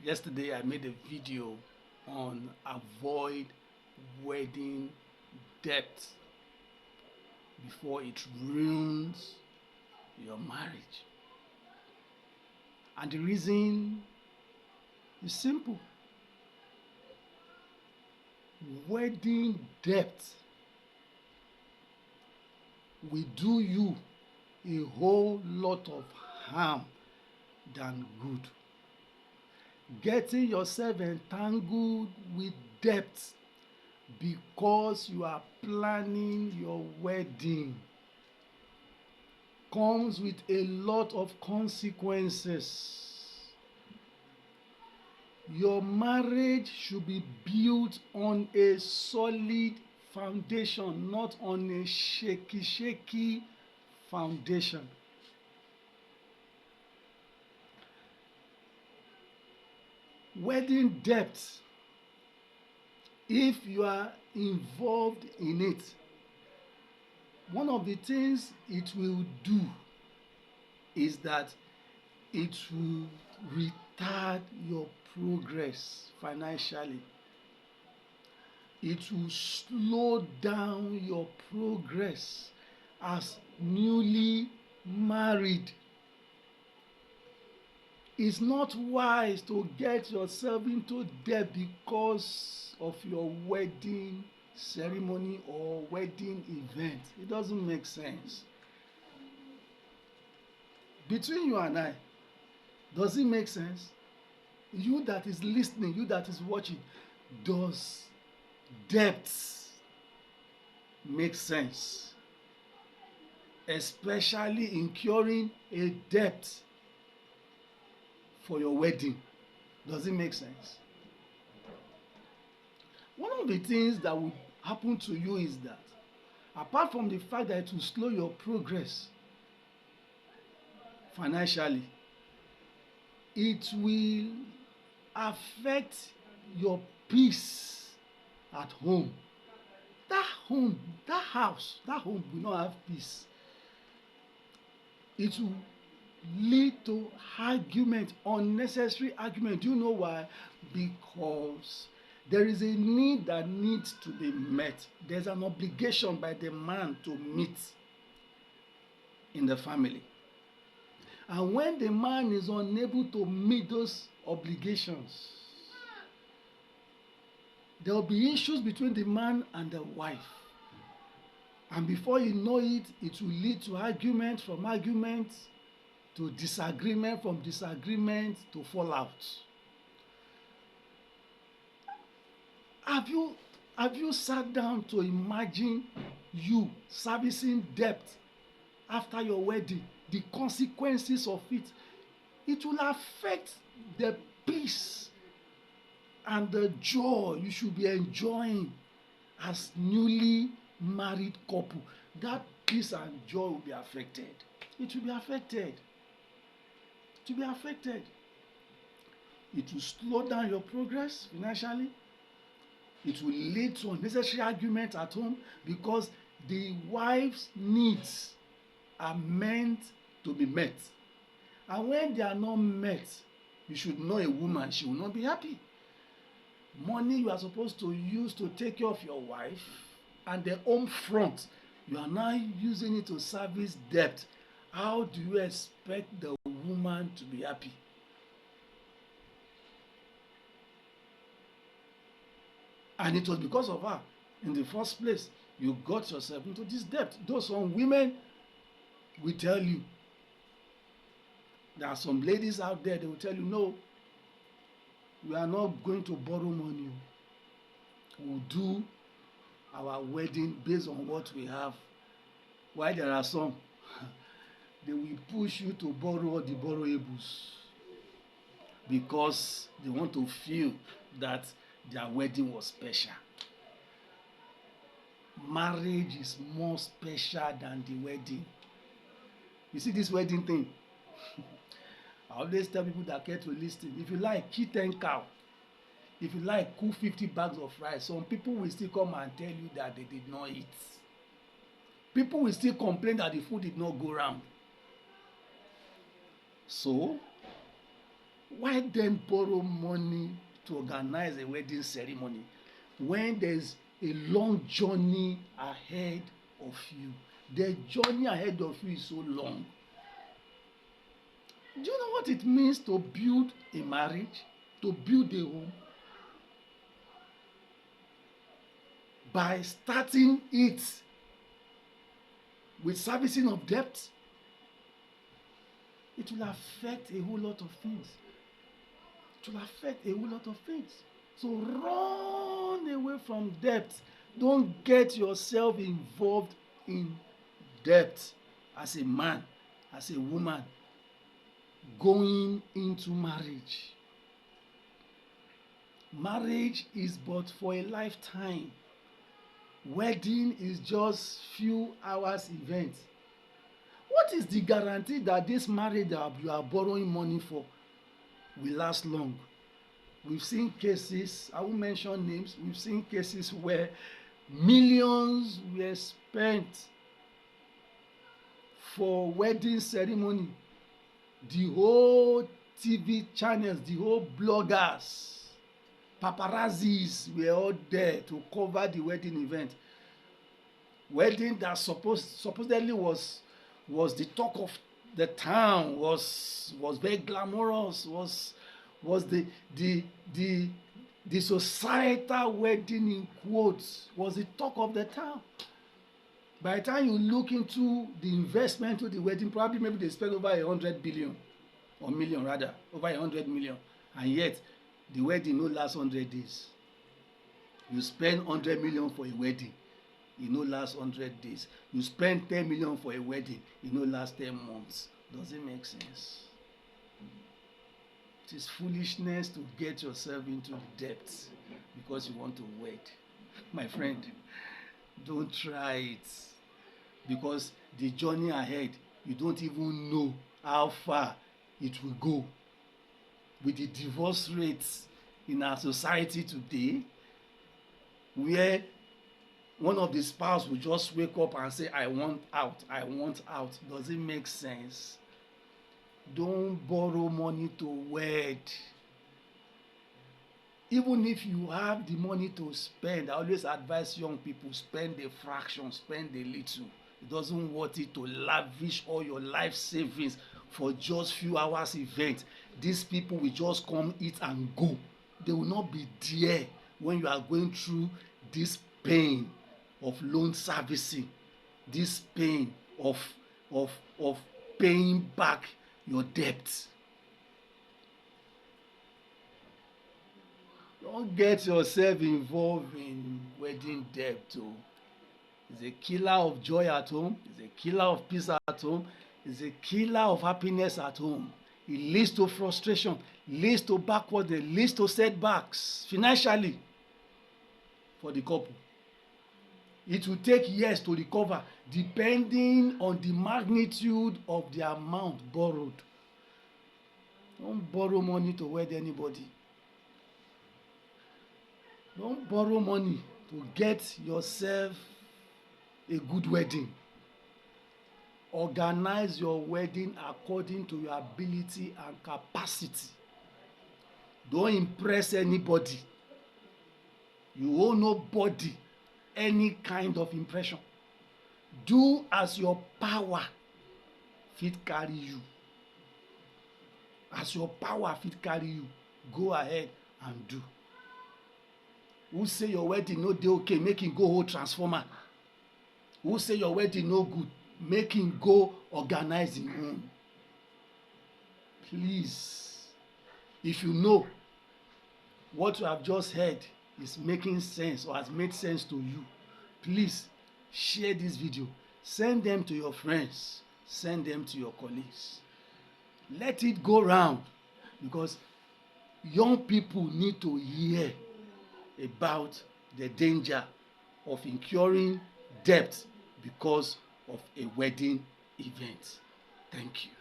Yesterday I made a video on avoid wedding debt before it ruins your marriage. And the reason is simple. Wedding debt will do you a whole lot of harm than good. Getting yourself entangled with debt because you are planning your wedding comes with a lot of consequences. Your marriage should be built on a solid foundation, not on a shaky foundation. Wedding debt, if you are involved in it, one of the things it will do is that it will retard your progress financially. It will slow down your progress as newly married. It's not wise to get yourself into debt because of your wedding ceremony or wedding event. It doesn't make sense. Between you and I, does it make sense? You that is listening, you that is watching, does debt make sense? Especially incurring a debt for your wedding. Does it make sense? One of the things that will happen to you is that, apart from the fact that it will slow your progress financially, it will affect your peace at home. That house will not have peace. It will lead to argument, unnecessary argument. Do you know why? Because there is a need that needs to be met. There's an obligation by the man to meet in the family. And when the man is unable to meet those obligations, there will be issues between the man and the wife. And before you know it, it will lead to argument, from argument to disagreement, from disagreement to fallout. Have you sat down to imagine you servicing debt after your wedding? The consequences of it. It will affect the peace and the joy you should be enjoying as newly married couple. That peace and joy will be affected. It will be affected. It will be affected. It will slow down your progress financially. It will lead to unnecessary argument at home because the wife's needs are meant to be met. And when they are not met, you should know a woman, she will not be happy. Money you are supposed to use to take care of your wife and the home front, you are now using it to service debt. How do you expect the woman to be happy? And it was because of her in the first place you got yourself into this debt. Those some women will tell you, there are some ladies out there, they will tell you, no, we are not going to borrow money. We'll do our wedding based on what we have. While there are some, they will push you to borrow all the borrowables because they want to feel that their wedding was special. Marriage is more special than the wedding. You see this wedding thing? I always tell people that care to listen. If you like, kill 10 cow. If you like, cook 50 bags of rice. Some people will still come and tell you that they did not eat. People will still complain that the food did not go round. So, Why then borrow money to organize a wedding ceremony when there's a long journey ahead of you? The journey ahead of you is so long. Do you know what it means to build a marriage, to build a home? By starting it with servicing of debt, it will affect a whole lot of things. It will affect a whole lot of things. So run away from debt. Don't get yourself involved in debt as a man, as a woman, going into marriage. Marriage is but for a lifetime. Wedding is just few hours event. What is the guarantee that this marriage that you are borrowing money for will last long? We've seen cases, I won't mention names, we've seen cases where millions were spent for wedding ceremony. The whole TV channels, the whole bloggers, paparazzis were all there to cover the wedding event. Wedding that supposedly was the talk of the town, was very glamorous, was the societal wedding in quotes, was the talk of the town. By the time you look into the investment to the wedding, probably maybe they spent over 100 billion or million rather, over 100 million, and yet the wedding no last 100 days. You spend 100 million for a wedding, e no last 100 days. You spend 10 million for a wedding, e no last 10 months. Does it make sense? It is foolishness to get yourself into the depths because you want to wed. My friend, don't try it, because the journey ahead, you don't even know how far it will go. With the divorce rates in our society today, where one of the spouse will just wake up and say, I want out, I want out. Does it make sense? Don't borrow money to wed. Even if you have the money to spend, I always advise young people, spend a fraction, spend a little. It doesn't worth it to lavish all your life savings for just few hours event. These people will just come, eat and go. They will not be there when you are going through this pain of loan servicing, this pain of paying back your debts. Don't get yourself involved in wedding debt. Oh. It's a killer of joy at home. It's a killer of peace at home. It's a killer of happiness at home. It leads to frustration, leads to backward, it leads to setbacks financially for the couple. It will take years to recover depending on the magnitude of the amount borrowed. Don't borrow money to wed anybody. Don't borrow money to get yourself a good wedding. Organize your wedding according to your ability and capacity. Don't impress anybody. You owe nobody any kind of impression. Do as your power fit carry you. As your power fit carry you, go ahead and do. Who say your wedding no dey okay, make him go hold transformer. Who say your wedding no good, make him go organize him own. Please, if you know what you have just heard is making sense or has made sense to you, please share this video. Send them to your friends. Send them to your colleagues. Let it go round, because young people need to hear about the danger of incurring debt because of a wedding event. Thank you.